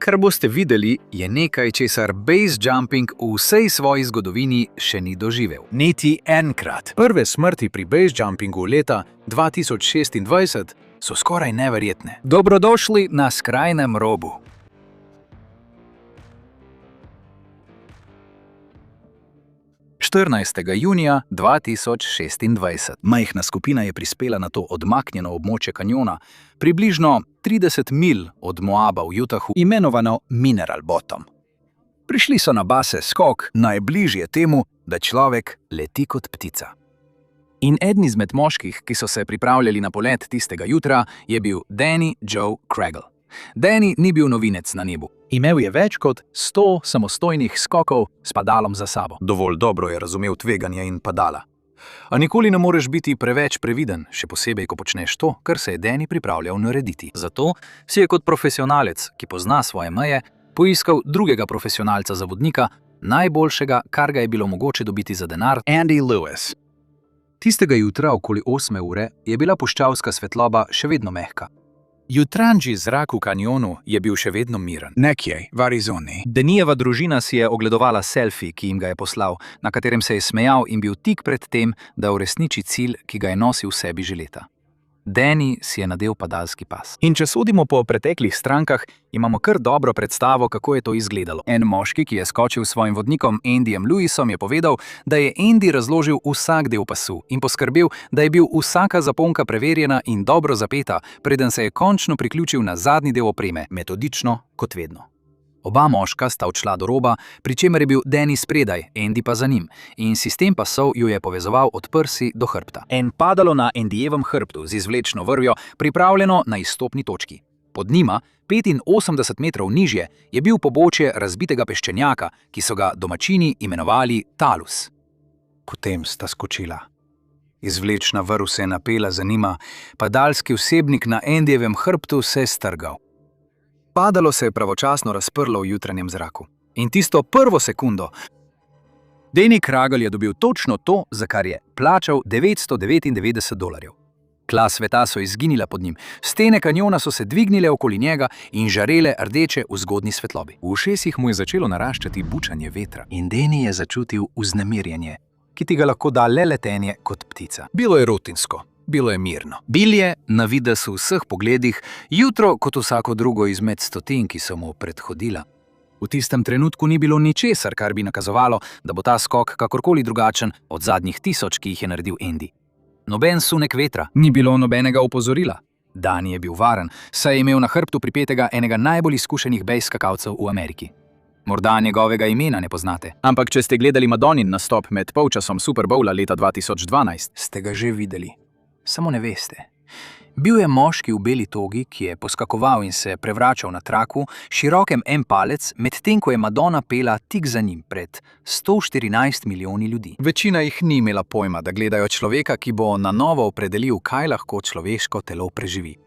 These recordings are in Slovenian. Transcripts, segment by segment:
Kar boste videli, je nekaj, česar base jumping v vsej svoji zgodovini še ni doživel. Niti enkrat. Prve smrti pri base jumpingu leta 2026 so skoraj neverjetne. Dobrodošli na skrajnem robu. junija 2026. Majhna skupina je prispela na to odmaknjeno območje kanjona, približno 30 milj od Moaba v Utahu, imenovano Mineral Bottom. Prišli so na base skok, najbližje temu, da človek leti kot ptica. In eden izmed moških, ki so se pripravljali na polet tistega jutra, je bil Danny Joe Craggle. Danny ni bil novinec na nebu. Imel je več kot 100 samostojnih skokov s padalom za sabo. Dovolj dobro je razumel tveganje in padala. A nikoli ne moreš biti preveč previden, še posebej, ko počneš to, kar se je Danny pripravljal narediti. Zato si je kot profesionalec, ki pozna svoje meje, poiskal drugega profesionalca za vodnika, najboljšega, kar ga je bilo mogoče dobiti za denar, Andy Lewis. Tistega jutra okoli 8 ure je bila puščavska svetloba še vedno mehka. Jutranji zrak v kanjonu je bil še vedno miren. Nekje v Arizoni. Dannyjeva družina si je ogledovala selfie, ki jim ga je poslal, na katerem se je smejal in bil tik pred tem, da uresniči cilj, ki ga je nosil v sebi že leta. Danny si je nadel padalski pas. In če sodimo po preteklih strankah, imamo kar dobro predstavo, kako je to izgledalo. En moški, ki je skočil s svojim vodnikom Andyjem Lewisom, je povedal, da je Andy razložil vsak del pasu in poskrbel, da je bil vsaka zaponka preverjena in dobro zapeta, preden se je končno priključil na zadnji del opreme, metodično kot vedno. Oba moška sta odšla do roba, pri čemer je bil Danny spredaj, Andy pa za njim, in sistem pasov ju je povezoval od prsi do hrbta. En padalo na Andyjevem hrbtu z izvlečno vrvjo, pripravljeno na izstopni točki. Pod njima, 85 metrov nižje, je bil pobočje razbitega peščenjaka, ki so ga domačini imenovali talus. Potem sta skočila. Izvlečna vrv se je napela za njima, padalski vsebnik na Andyjevem hrbtu se je strgal. Padalo se je pravočasno razprlo v jutranjem zraku. In tisto prvo sekundo Danny Craggle je dobil točno to, za kar je plačal $999. Tla sveta so izginila pod njim, stene kanjona so se dvignile okoli njega in žarele rdeče v zgodnji svetlobi. V ušesih mu je začelo naraščati bučanje vetra in Danny je začutil vznemirjenje, ki ti ga lahko da le letenje kot ptica. Bilo je rutinsko. Bilo je mirno. Bil je, na videz v vseh pogledih, jutro kot vsako drugo izmed stotin, ki so mu predhodila. V tistem trenutku ni bilo ničesar, kar bi nakazovalo, da bo ta skok kakorkoli drugačen od zadnjih 1000, ki jih je naredil Andy. Noben sunek vetra, ni bilo nobenega opozorila. Danny je bil varen, saj je imel na hrbtu pripetega enega najbolj izkušenih base skakalcev v Ameriki. Morda njegovega imena ne poznate. Ampak če ste gledali Madonin nastop med polčasom Super Bowla leta 2012, ste ga že videli. Samo ne veste. Bil je moški v beli togi, ki je poskakoval in se prevračal na traku, širokem en palec, medtem ko je Madonna pela tik za njim pred 114 milijoni ljudi. Večina jih ni imela pojma, da gledajo človeka, ki bo na novo opredelil, kaj lahko človeško telo preživi.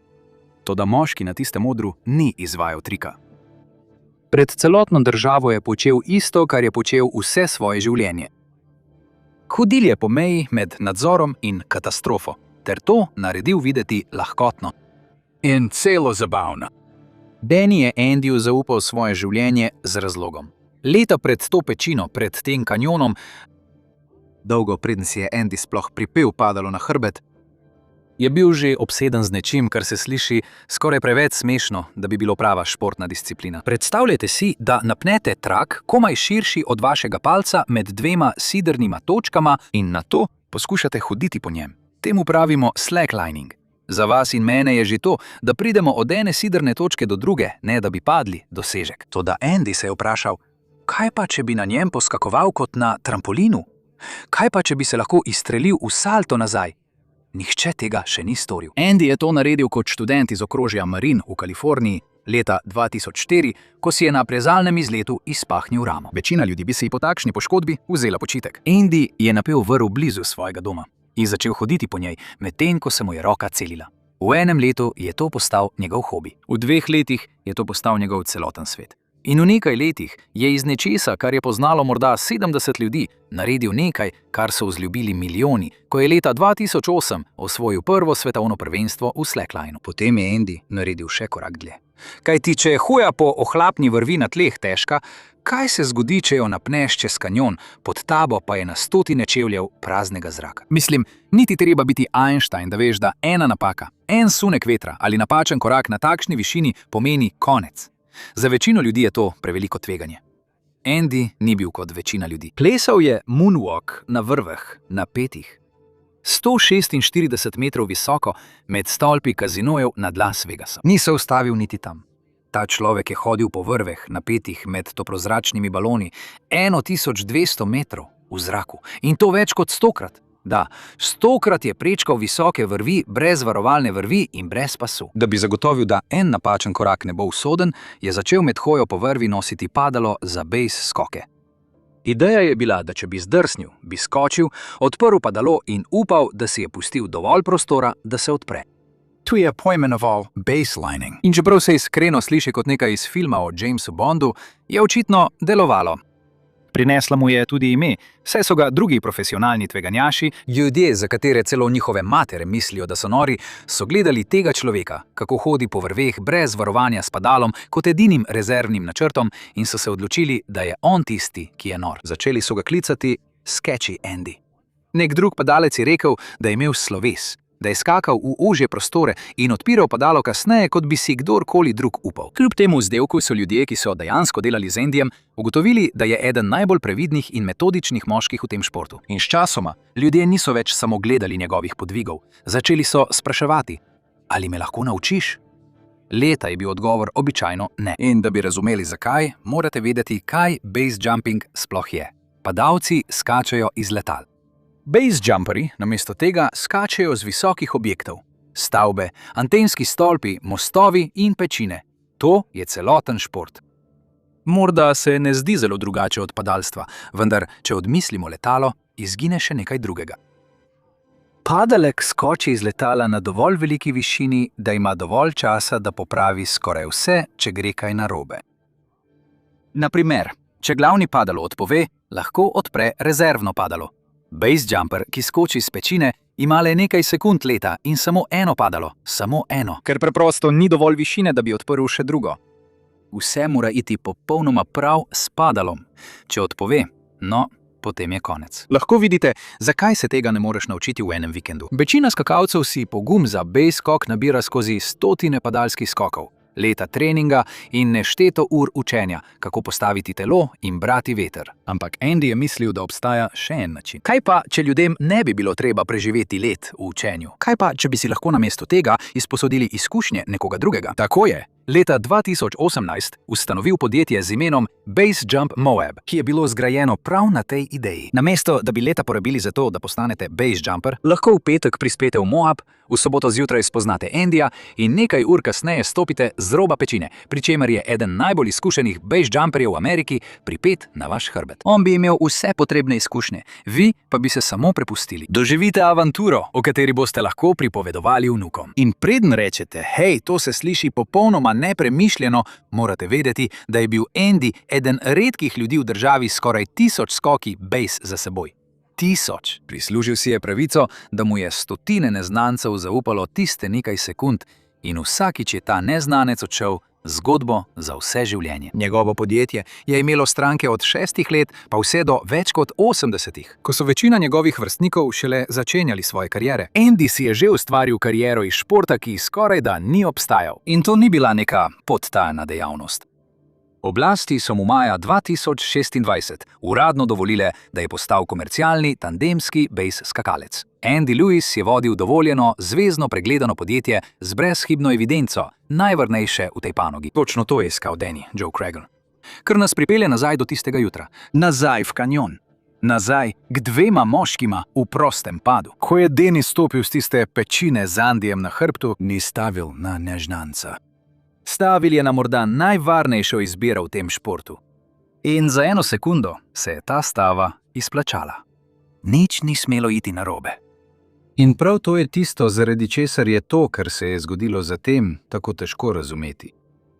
Toda moški na tistem odru ni izvajal trika. Pred celotno državo je počel isto, kar je počel vse svoje življenje. Hodil je po meji med nadzorom in katastrofo, ter to naredil videti lahkotno. In celo zabavno. Danny je Andyju zaupal svoje življenje z razlogom. Leta pred to pečino, pred tem kanjonom, dolgo preden si je Andy sploh pripel padalo na hrbet, je bil že obseden z nečim, kar se sliši skoraj preveč smešno, da bi bilo prava športna disciplina. Predstavljajte si, da napnete trak komaj širši od vašega palca med dvema sidrnima točkama in nato poskušate hoditi po njem. Temu pravimo slacklining. Za vas in mene je že to, da pridemo od ene sidrne točke do druge, ne da bi padli, dosežek. Toda Andy se je vprašal, kaj pa, če bi na njem poskakoval kot na trampolinu? Kaj pa, če bi se lahko izstrelil v salto nazaj? Nihče tega še ni storil. Andy je to naredil kot študent iz okrožja Marin v Kaliforniji leta 2004, ko si je na plezalnem izletu izpahnil ramo. Večina ljudi bi si po takšni poškodbi vzela počitek. Andy je napel vrv blizu svojega doma in začel hoditi po njej, medtem ko se mu je roka celila. V enem letu je to postal njegov hobi. V 2 letih je to postal njegov celoten svet. In v nekaj letih je iz nečesa, kar je poznalo morda 70 ljudi, naredil nekaj, kar so vzljubili milijoni, ko je leta 2008 osvojil prvo svetovno prvenstvo v slacklineu. Potem je Andy naredil še korak dlje. Kaj ti, če je hoja po ohlapni vrvi na tleh težka, kaj se zgodi, če jo napneš čez kanjon, pod tabo pa je na stotine čevljev praznega zraka? Mislim, niti treba biti Einstein, da veš, da ena napaka, en sunek vetra ali napačen korak na takšni višini pomeni konec. Za večino ljudi je to preveliko tveganje. Andy ni bil kot večina ljudi. Plesal je moonwalk na vrveh, na petih. 146 metrov visoko med stolpi kazinojev nad Las Vegasom. Ni se ustavil niti tam. Ta človek je hodil po vrveh, napetih med toplozračnimi baloni, 1200 metrov v zraku. In to več kot 100-krat. Da, 100-krat je prečkal visoke vrvi, brez varovalne vrvi in brez pasu. Da bi zagotovil, da en napačen korak ne bo usoden, je začel med hojo po vrvi nositi padalo za bejs skoke. Ideja je bila, da če bi zdrsnil, bi skočil, odprl padalo in upal, da si je pustil dovolj prostora, da se odpre. Tu je poimenoval baselining. In čeprav se iskreno sliši kot nekaj iz filma o Jamesu Bondu, je očitno delovalo. Prinesla mu je tudi ime, saj so ga drugi profesionalni tveganjaši, ljudje, za katere celo njihove matere mislijo, da so nori, so gledali tega človeka, kako hodi po vrveh brez varovanja s padalom kot edinim rezervnim načrtom in so se odločili, da je on tisti, ki je nor. Začeli so ga klicati Sketchy Andy. Nek drug padalec je rekel, da je imel sloves, da je skakal v ožje prostore in odpiral padalo kasneje, kot bi si kdorkoli drug upal. Kljub temu vzdevku so ljudje, ki so dejansko delali z Andyjem, ugotovili, da je eden najbolj previdnih in metodičnih moških v tem športu. In sčasoma ljudje niso več samo gledali njegovih podvigov, začeli so spraševati, ali me lahko naučiš? Leta je bil odgovor običajno ne. In da bi razumeli zakaj, morate vedeti, kaj base jumping sploh je. Padalci skačejo iz letal. Base jumperji namesto tega skačejo z visokih objektov. Stavbe, antenski stolpi, mostovi in pečine. To je celoten šport. Morda se ne zdi zelo drugače od padalstva, vendar, če odmislimo letalo, izgine še nekaj drugega. Padalec skoči iz letala na dovolj veliki višini, da ima dovolj časa, da popravi skoraj vse, če gre kaj narobe. Naprimer, če glavni padalo odpove, lahko odpre rezervno padalo. Base jumper, ki skoči iz pečine, ima le nekaj sekund leta in samo eno padalo, samo eno. Ker preprosto ni dovolj višine, da bi odprl še drugo. Vse mora iti popolnoma prav s padalom. Če odpove, no, potem je konec. Lahko vidite, zakaj se tega ne moreš naučiti v enem vikendu. Večina skakalcev si pogum za base skok nabira skozi stotine padalskih skokov, leta treninga in nešteto ur učenja, kako postaviti telo in brati veter. Ampak Andy je mislil, da obstaja še en način. Kaj pa, če ljudem ne bi bilo treba preživeti let v učenju? Kaj pa, če bi si lahko namesto tega izposodili izkušnje nekoga drugega? Tako je leta 2018 ustanovil podjetje z imenom Base Jump Moab, ki je bilo zgrajeno prav na tej ideji. Namesto, da bi leta porabili za to, da postanete base jumper, lahko v petek prispete v Moab, v soboto zjutraj spoznate Andyja in nekaj ur kasneje stopite z roba pečine, pri čemer je eden najbolj izkušenih base jumperjev v Ameriki pripet na vaš hrbet. On bi imel vse potrebne izkušnje, vi pa bi se samo prepustili. Doživite avanturo, o kateri boste lahko pripovedovali vnukom. In preden rečete, hej, to se sliši popolnoma nepremišljeno, morate vedeti, da je bil Andy eden redkih ljudi v državi s skoraj 1000 skoki base za seboj. 1000. Prislužil si je pravico, da mu je stotine neznancev zaupalo tiste nekaj sekund in vsakič je ta neznanec odšel zgodbo za vse življenje. Njegovo podjetje je imelo stranke od 6 let pa vse do več kot 80, ko so večina njegovih vrstnikov šele začenjali svoje kariere. Andy si je že ustvaril kariero iz športa, ki skoraj da ni obstajal. In to ni bila neka podtajna dejavnost. Oblasti so mu maja 2026 uradno dovolile, da je postal komercialni tandemski base skakalec. Andy Lewis je vodil dovoljeno, zvezno pregledano podjetje z brezhibno evidenco, najvarnejše v tej panogi. Točno to je iskal Danny, Joe Cragen. Kar nas pripelje nazaj do tistega jutra. Nazaj v kanjon. Nazaj k dvema moškima v prostem padu. Ko je Danny stopil z tiste pečine z Andyjem na hrbtu, ni stavil na neznanca. Stavil je na morda najvarnejšo izbiro v tem športu. In za eno sekundo se je ta stava izplačala. Nič ni smelo iti narobe. In prav to je tisto, zaradi česar je to, kar se je zgodilo zatem, tako težko razumeti.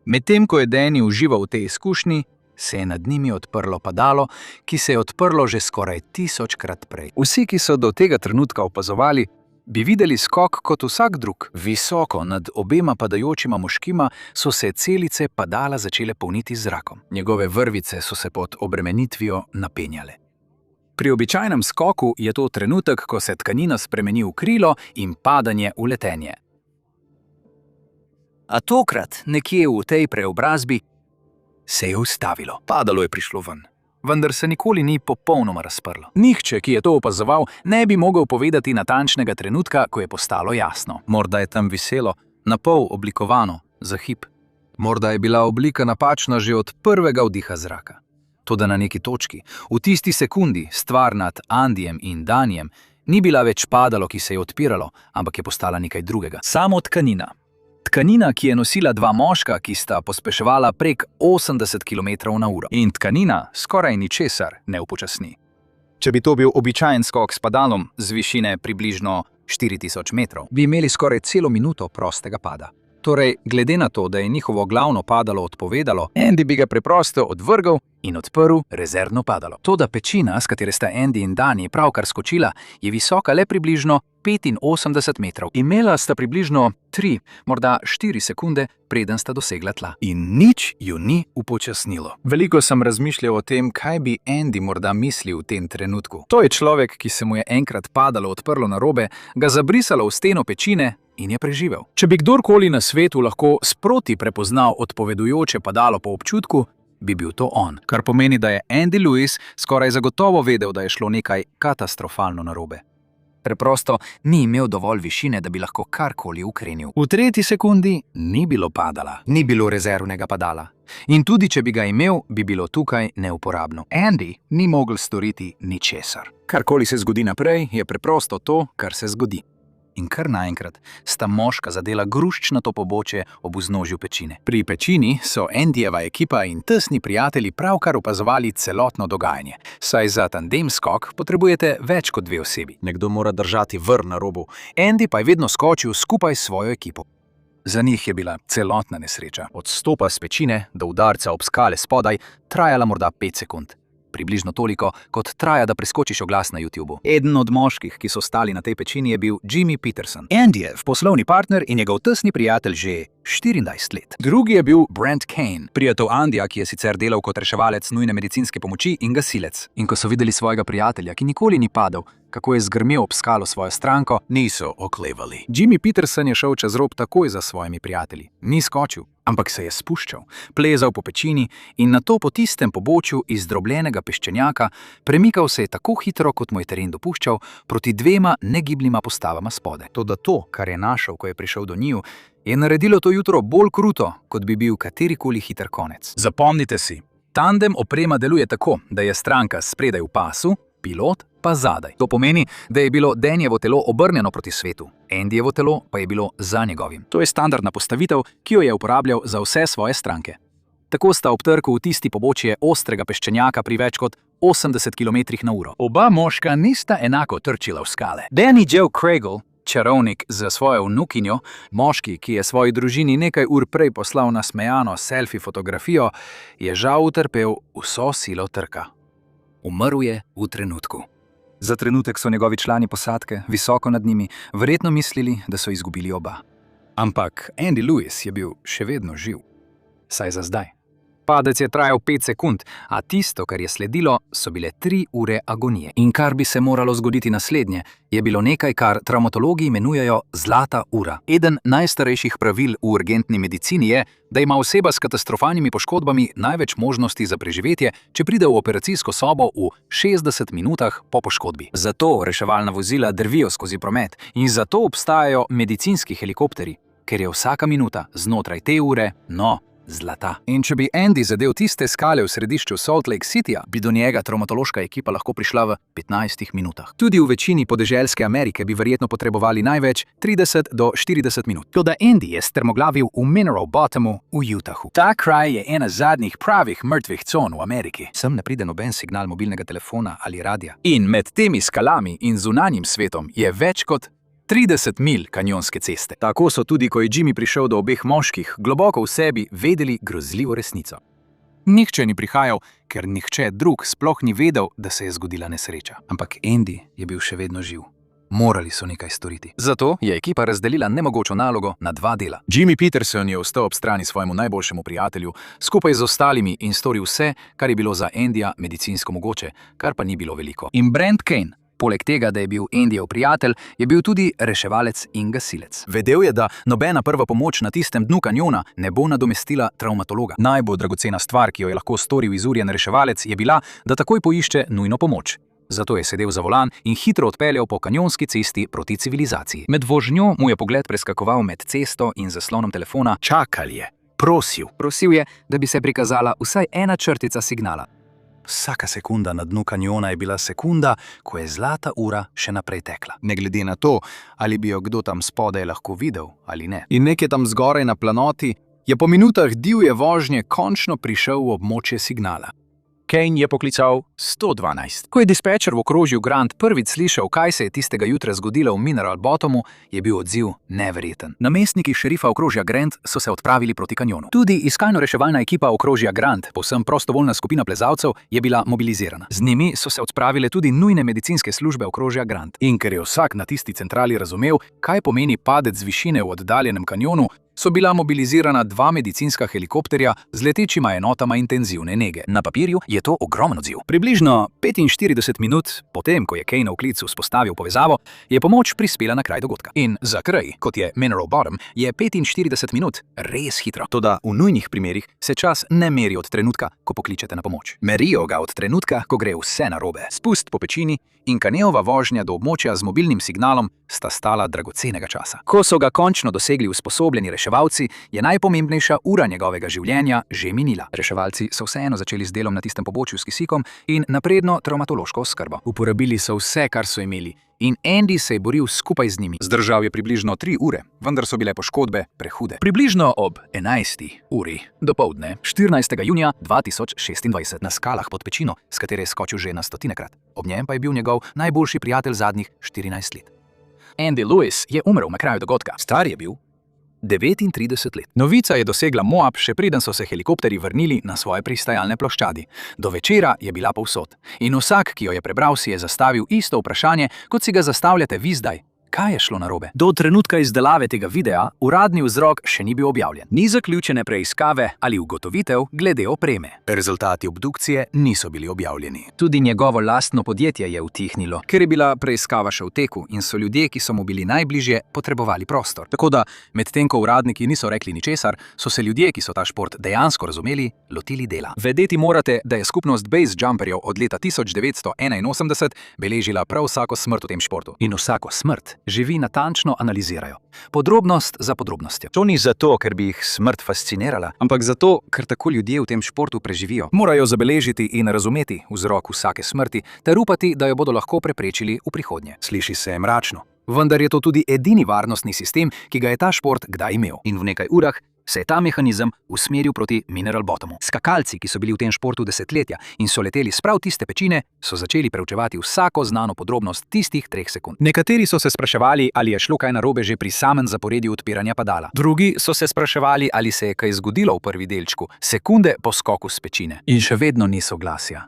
Medtem ko je Danny užival v tej izkušnji, se je nad njimi odprlo padalo, ki se je odprlo že skoraj 1000-krat prej. Vsi, ki so do tega trenutka opazovali, bi videli skok kot vsak drug. Visoko nad obema padajočima moškima so se celice padala začele polniti z zrakom. Njegove vrvice so se pod obremenitvijo napenjale. Pri običajnem skoku je to trenutek, ko se tkanina spremeni v krilo in padanje v letenje. A tokrat, nekje v tej preobrazbi, se je ustavilo. Padalo je prišlo ven. Vendar se nikoli ni popolnoma razprlo. Nihče, ki je to opazoval, ne bi mogel povedati natančnega trenutka, ko je postalo jasno. Morda je tam viselo, napol oblikovano, za hip. Morda je bila oblika napačna že od prvega vdiha zraka. Toda na neki točki, v tisti sekundi, stvar nad Andijem in Danijem ni bila več padalo, ki se je odpiralo, ampak je postala nekaj drugega. Samo tkanina. Tkanina, ki je nosila dva moška, ki sta pospeševala prek 80 km/h. In tkanina skoraj ničesar ne upočasni. Če bi to bil običajen skok s padalom z višine približno 4000 metrov, bi imeli skoraj celo minuto prostega pada. Torej, glede na to, da je njihovo glavno padalo odpovedalo, Andy bi ga preprosto odvrgel in odprl rezervno padalo. Toda pečina, s katere sta Andy in Dani pravkar skočila, je visoka le približno 85 metrov. Imela sta približno 3, morda 4 sekunde, preden sta dosegla tla. In nič ju ni upočasnilo. Veliko sem razmišljal o tem, kaj bi Andy morda mislil v tem trenutku. To je človek, ki se mu je enkrat padalo odprlo narobe, ga zabrisalo v steno pečine in je preživel. Če bi kdorkoli na svetu lahko sproti prepoznal odpovedujoče padalo po občutku, bi bil to on. Kar pomeni, da je Andy Lewis skoraj zagotovo vedel, da je šlo nekaj katastrofalno narobe. Preprosto ni imel dovolj višine, da bi lahko karkoli ukrenil. V tretji sekundi ni bilo padala, ni bilo rezervnega padala. In tudi, če bi ga imel, bi bilo tukaj neuporabno. Andy ni mogel storiti ničesar. Karkoli se zgodi naprej, je preprosto to, kar se zgodi. In kar naenkrat sta moška zadela gruščnato pobočje ob vznožju pečine. Pri pečini so Andyjeva ekipa in tesni prijatelji pravkar opazovali celotno dogajanje. Saj za tandem skok potrebujete več kot 2 osebi. Nekdo mora držati vrv na robu. Andy pa je vedno skočil skupaj s svojo ekipo. Za njih je bila celotna nesreča. Od stopa s pečine do udarca ob skale spodaj trajala morda 5 sekund. Približno toliko, kot traja, da preskočiš oglas na YouTubeu. Eden od moških, ki so stali na tej pečini, je bil Jimmy Peterson. Andyjev poslovni partner in njegov tesni prijatelj že 24 let. Drugi je bil Brent Kane, prijatelj Andyja, ki je sicer delal kot reševalec nujne medicinske pomoči in gasilec. In ko so videli svojega prijatelja, ki nikoli ni padel, kako je zgrmel ob skalo svojo stranko, niso oklevali. Jimmy Peterson je šel čez rob takoj za svojimi prijatelji. Ni skočil, ampak se je spuščal, plezal po pečini in nato po tistem pobočju iz drobljenega peščenjaka premikal se je tako hitro, kot mu je teren dopuščal, proti 2 negibljima postavama spode. Toda to, kar je našel, ko je prišel do njiju, je naredilo to jutro bolj kruto, kot bi bil katerikoli hiter konec. Zapomnite si, tandem oprema deluje tako, da je stranka spredaj v pasu, pilot pa zadaj. To pomeni, da je bilo Danjevo telo obrnjeno proti svetu, Andyjevo telo pa je bilo za njegovim. To je standardna postavitev, ki jo je uporabljal za vse svoje stranke. Tako sta ob trku v tisti pobočje ostrega peščenjaka pri več kot 80 km/h. Oba moška nista enako trčila v skale. Danny Joe Craigle, čarovnik za svojo vnukinjo, moški, ki je svoji družini nekaj ur prej poslal nasmejano selfie fotografijo, je žal utrpel vso silo trka. Umrl je v trenutku. Za trenutek so njegovi člani posadke, visoko nad njimi, verjetno mislili, da so izgubili oba. Ampak Andy Lewis je bil še vedno živ. Saj za zdaj. Padec je trajal 5 sekund, a tisto, kar je sledilo, so bile 3 ure agonije. In kar bi se moralo zgoditi naslednje, je bilo nekaj, kar travmatologi imenujejo zlata ura. Eden najstarejših pravil v urgentni medicini je, da ima oseba s katastrofalnimi poškodbami največ možnosti za preživetje, če pride v operacijsko sobo v 60 minutah po poškodbi. Zato reševalna vozila drvijo skozi promet in zato obstajajo medicinski helikopteri, ker je vsaka minuta znotraj te ure, zlata. In če bi Andy zadel tiste skale v središču Salt Lake Cityja, bi do njega travmatološka ekipa lahko prišla v 15 minutah. Tudi v večini podeželske Amerike bi verjetno potrebovali največ 30 do 40 minut. Toda Andy je strmoglavil v Mineral Bottomu v Utahu. Ta kraj je ena zadnjih pravih mrtvih con v Ameriki. Sem ne pride noben signal mobilnega telefona ali radia. In med temi skalami in zunanjim svetom je več kot 30 milj kanjonske ceste. Tako so tudi, ko je Jimmy prišel do obeh moških, globoko v sebi vedeli grozljivo resnico. Nihče ni prihajal, ker nihče drug sploh ni vedel, da se je zgodila nesreča. Ampak Andy je bil še vedno živ. Morali so nekaj storiti. Zato je ekipa razdelila nemogočo nalogo na dva dela. Jimmy Peterson je ostal ob strani svojemu najboljšemu prijatelju, skupaj z ostalimi in storil vse, kar je bilo za Andyja medicinsko mogoče, kar pa ni bilo veliko. In Brent Kane, poleg tega, da je bil Andyjev prijatelj, je bil tudi reševalec in gasilec. Vedel je, da nobena prva pomoč na tistem dnu kanjona ne bo nadomestila travmatologa. Najbolj dragocena stvar, ki jo je lahko storil izurjen reševalec, je bila, da takoj poišče nujno pomoč. Zato je sedel za volan in hitro odpeljal po kanjonski cesti proti civilizaciji. Med vožnjo mu je pogled preskakoval med cesto in zaslonom telefona. Čakal je, prosil. Prosil je, da bi se prikazala vsaj ena črtica signala. Vsaka sekunda na dnu kanjona je bila sekunda, ko je zlata ura še naprej tekla. Ne glede na to, ali bi jo kdo tam spodaj lahko videl ali ne. In nekje tam zgoraj na planoti je po minutah divje vožnje končno prišel v območje signala. Kane je poklical 112. Ko je dispečer v okrožju Grant prvič slišal, kaj se je tistega jutra zgodilo v Mineral Bottomu, je bil odziv neverjeten. Namestniki šerifa okrožja Grant so se odpravili proti kanjonu. Tudi iskalno-reševalna ekipa okrožja Grant, povsem prostovoljna skupina plezalcev, je bila mobilizirana. Z njimi so se odpravile tudi nujne medicinske službe okrožja Grant. In ker je vsak na tisti centrali razumel, kaj pomeni padec z višine v oddaljenem kanjonu, so bila mobilizirana dva medicinska helikopterja z letečima enotama intenzivne nege. Na papirju je to ogromen odziv. Približno 45 minut potem, ko je Kaneov klic vzpostavil povezavo, je pomoč prispela na kraj dogodka. In za kraj, kot je Mineral Bottom, je 45 minut res hitro. Toda v nujnih primerih se čas ne meri od trenutka, ko pokličete na pomoč. Merijo ga od trenutka, ko gre vse narobe. Spust po pečini in Kaneova vožnja do območja z mobilnim signalom sta stala dragocenega časa. Ko so ga končno dosegli usposobljeni reševalci, je najpomembnejša ura njegovega življenja že minila. Reševalci so vseeno začeli z delom na tistem pobočju s kisikom in napredno travmatološko oskrbo. Uporabili so vse, kar so imeli, in Andy se je boril skupaj z njimi. Zdržal je približno 3 ure, vendar so bile poškodbe prehude. Približno ob 11. uri dopoldne 14. junija 2026 na skalah pod pečino, s katere je skočil že na stotinekrat. Ob njem pa je bil njegov najboljši prijatelj zadnjih 14 let. Andy Lewis je umrl na kraju dogodka. Star je bil 39 let. Novica je dosegla Moab, še preden so se helikopterji vrnili na svoje pristajalne ploščadi. Do večera je bila povsod. In vsak, ki jo je prebral, si je zastavil isto vprašanje, kot si ga zastavljate vi zdaj. Kaj je šlo narobe? Do trenutka izdelave tega videa uradni vzrok še ni bil objavljen. Ni zaključene preiskave ali ugotovitev glede opreme. Rezultati obdukcije niso bili objavljeni. Tudi njegovo lastno podjetje je utihnilo, ker je bila preiskava še v teku in so ljudje, ki so mu bili najbližje, potrebovali prostor. Tako da, medtem ko uradniki niso rekli ničesar, so se ljudje, ki so ta šport dejansko razumeli, lotili dela. Vedeti morate, da je skupnost base jumperjev od leta 1981 beležila prav vsako smrt v tem športu. In vsako smrt živi natančno analizirajo. Podrobnost za podrobnostjo. To ni zato, ker bi jih smrt fascinirala, ampak zato, ker tako ljudje v tem športu preživijo. Morajo zabeležiti in razumeti vzrok vsake smrti, ter upati, da jo bodo lahko preprečili v prihodnje. Sliši se mračno. Vendar je to tudi edini varnostni sistem, ki ga je ta šport kdaj imel. In v nekaj urah se je ta mehanizem usmeril proti Mineral Bottomu. Skakalci, ki so bili v tem športu desetletja in so leteli sprav tiste pečine, so začeli preučevati vsako znano podrobnost tistih 3 sekund. Nekateri so se spraševali, ali je šlo kaj narobe že pri samem zaporedju odpiranja padala. Drugi so se spraševali, ali se je kaj zgodilo v prvi delčku, sekunde po skoku s pečine. In še vedno ni soglasja.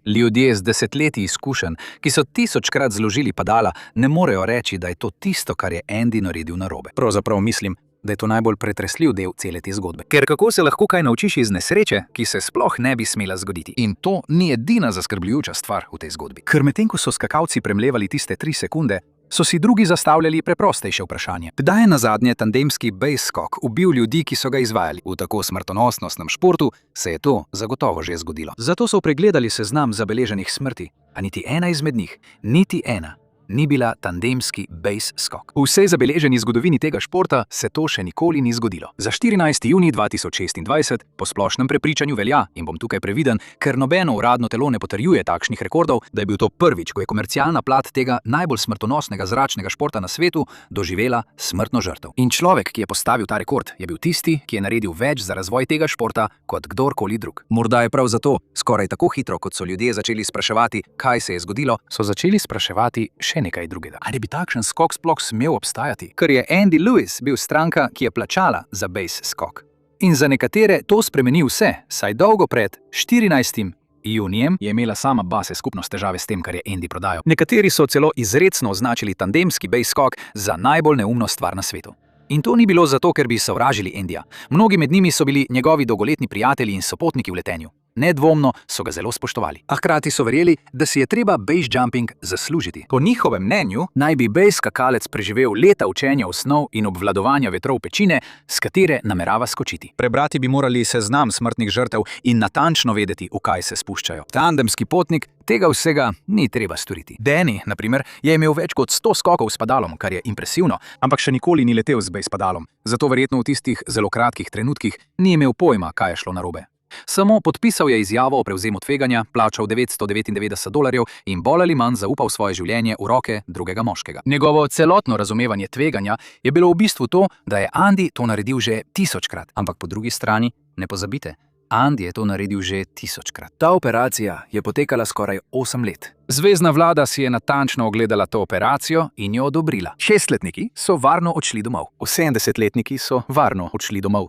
Ljudje z desetletji izkušenj, ki so 1000-krat zložili padala, ne morejo reči, da je to tisto, kar je Andy naredil narobe. Pravzaprav mislim, da je to najbolj pretresljiv del cele te zgodbe. Ker kako se lahko kaj naučiš iz nesreče, ki se sploh ne bi smela zgoditi? In to ni edina zaskrbljujoča stvar v tej zgodbi. Ker medtem ko so skakalci premlevali tiste 3 sekunde, so si drugi zastavljali preprostejše vprašanje. Kdaj je nazadnje tandemski base skok ubil ljudi, ki so ga izvajali? V tako smrtonosnem športu se je to zagotovo že zgodilo. Zato so pregledali seznam zabeleženih smrti, a niti ena izmed njih, niti ena, ni bila tandemski base skok. V vsej zabeleženi zgodovini tega športa se to še nikoli ni zgodilo. Za 14. junij 2026 po splošnem prepričanju velja, in bom tukaj previden, ker nobeno uradno telo ne potrjuje takšnih rekordov, da je bil to prvič, ko je komercialna plat tega najbolj smrtonosnega zračnega športa na svetu doživela smrtno žrtev. In človek, ki je postavil ta rekord, je bil tisti, ki je naredil več za razvoj tega športa kot kdorkoli drug. Morda je prav zato, skoraj tako hitro, kot so ljudje začeli spraševati, kaj se je zgodilo, so začeli spraševati še nekaj drugega. Ali bi takšen skok sploh smel obstajati? Ker je Andy Lewis bil stranka, ki je plačala za base skok. In za nekatere to spremeni vse, saj dolgo pred 14. Junijem je imela sama base skupno s težave s tem, kar je Andy prodajal. Nekateri so celo izrecno označili tandemski base skok za najbolj neumno stvar na svetu. In to ni bilo zato, ker bi sovražili Andyja. Mnogi med njimi so bili njegovi dolgoletni prijatelji in sopotniki v letenju. Nedvomno so ga zelo spoštovali. A hkrati so verjeli, da si je treba base jumping zaslužiti. Po njihovem mnenju naj bi base skakalec preživel leta učenja osnov in obvladovanja vetrov pečine, s katere namerava skočiti. Prebrati bi morali seznam smrtnih žrtev in natančno vedeti, v kaj se spuščajo. Tandemski potnik tega vsega ni treba storiti. Danny, na primer, je imel več kot 100 skokov s padalom, kar je impresivno, ampak še nikoli ni letel z base padalom. Zato verjetno v tistih zelo kratkih trenutkih ni imel pojma, kaj je šlo narobe. Samo podpisal je izjavo o prevzemu tveganja, plačal $999 in bolj ali manj zaupal svoje življenje v roke drugega moškega. Njegovo celotno razumevanje tveganja je bilo v bistvu to, da je Andy to naredil že 1000-krat. Ampak po drugi strani, ne pozabite, Andy je to naredil že 1000-krat. Ta operacija je potekala skoraj 8 let. Zvezna vlada si je natančno ogledala to operacijo in jo odobrila. 6-letniki so varno odšli domov. 70-letniki so varno odšli domov.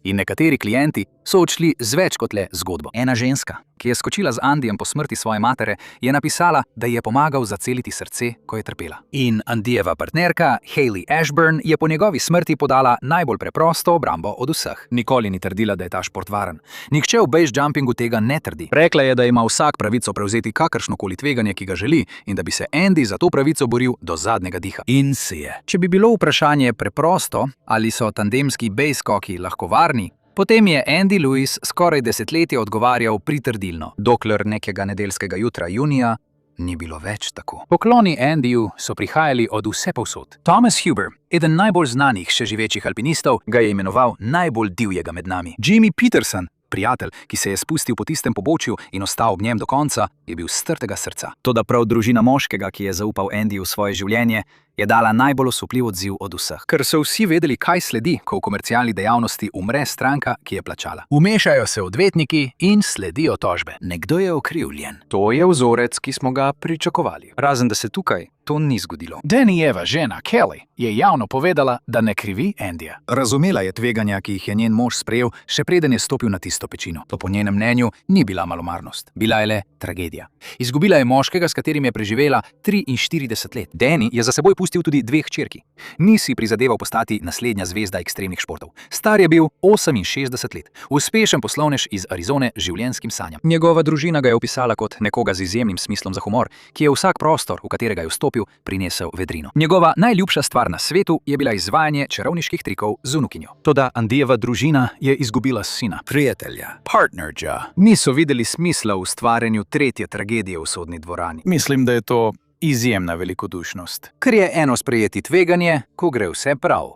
In nekateri klienti so odšli z več kot le zgodbo. Ena ženska, ki je skočila z Andyjem po smrti svoje matere, je napisala, da ji je pomagal zaceliti srce, ko je trpela. In Andyjeva partnerka, Hayley Ashburn, je po njegovi smrti podala najbolj preprosto obrambo od vseh. Nikoli ni trdila, da je ta šport varen. Nihče v base jumpingu tega ne trdi. Rekla je, da ima vsak pravico prevzeti kakršnokoli tveganje, ki ga želi, in da bi se Andy za to pravico boril do zadnjega diha. In se je. Če bi bilo vprašanje preprosto, ali so tandemski base skoki lahko varni, potem je Andy Lewis skoraj desetletje odgovarjal pritrdilno, dokler nekega nedeljskega jutra junija ni bilo več tako. Pokloni Andyju so prihajali od vsepovsod. Thomas Huber, eden najbolj znanih še živečih alpinistov, ga je imenoval najbolj divjega med nami. Jimmy Peterson, prijatelj, ki se je spustil po tistem pobočju in ostal ob njem do konca, je bil strtega srca. Toda prav družina moškega, ki je zaupal Andyju svoje življenje, je dala najbolj osupljiv odziv od vseh. Ker so vsi vedeli, kaj sledi, ko v komercialni dejavnosti umre stranka, ki je plačala. Vmešajo se odvetniki in sledijo tožbe. Nekdo je okrivljen. To je vzorec, ki smo ga pričakovali. Razen da se tukaj to ni zgodilo. Dannyjeva žena Kelly je javno povedala, da ne krivi Andyja. Razumela je tveganja, ki jih je njen mož sprejel, še preden je stopil na tisto pečino. To po njenem mnenju ni bila malomarnost. Bila je le tragedija. Izgubila je moškega, s katerim je preživela 43 let. Danny je za seboj pustil tudi 2 hčerki. Ni si prizadeval postati naslednja zvezda ekstremnih športov. Star je bil 68 let. Uspešen poslovnež iz Arizone z življenjskim sanjam. Njegova družina ga je opisala kot nekoga z izjemnim smislom za humor, ki je vsak prostor, v katerega je vstopil, prinesel vedrino. Njegova najljubša stvar na svetu je bila izvajanje čarovniških trikov z vnukinjo. Toda Andyjeva družina je izgubila sina, prijatelja, partnerja. Niso videli smisla v ustvarjanju tretje tragedije v sodni dvorani. Mislim, da je to izjemna velikodušnost. Ker je eno sprejeti tveganje, ko gre vse prav.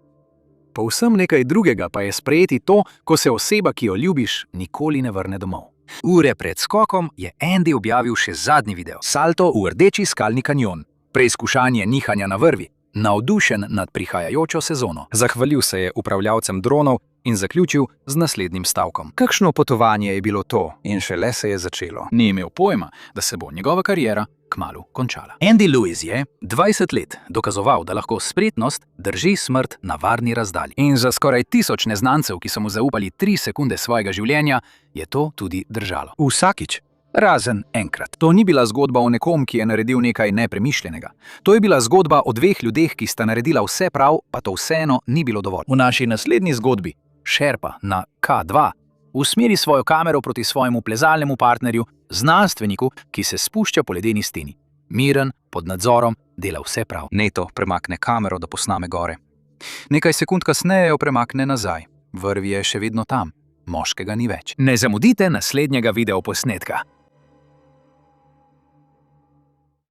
Povsem nekaj drugega pa je sprejeti to, ko se oseba, ki jo ljubiš, nikoli ne vrne domov. Ure pred skokom je Andy objavil še zadnji video. Salto v rdeči skalni kanjon. Preizkušanje nihanja na vrvi. Navdušen nad prihajajočo sezono. Zahvalil se je upravljavcem dronov in zaključil z naslednjim stavkom. Kakšno potovanje je bilo to? In šele se je začelo. Ni imel pojma, da se bo njegova kariera kmalu končala. Andy Lewis je 20 let dokazoval, da lahko spretnost drži smrt na varni razdalji. In za skoraj 1000 neznancev, ki so mu zaupali 3 sekunde svojega življenja, je to tudi držalo. Vsakič. Razen enkrat. To ni bila zgodba o nekom, ki je naredil nekaj nepremišljenega. To je bila zgodba o 2 ljudeh, ki sta naredila vse prav, pa to vseeno ni bilo dovolj. V naši naslednji zgodbi, Sherpa na K2, usmeri svojo kamero proti svojemu plezalnemu partnerju, znanstveniku, ki se spušča po ledeni steni. Miren, pod nadzorom, dela vse prav. Neto premakne kamero, da posname gore. Nekaj sekund kasneje jo premakne nazaj. Vrvi je še vedno tam. Moškega ni več. Ne zamudite naslednjega videoposnetka.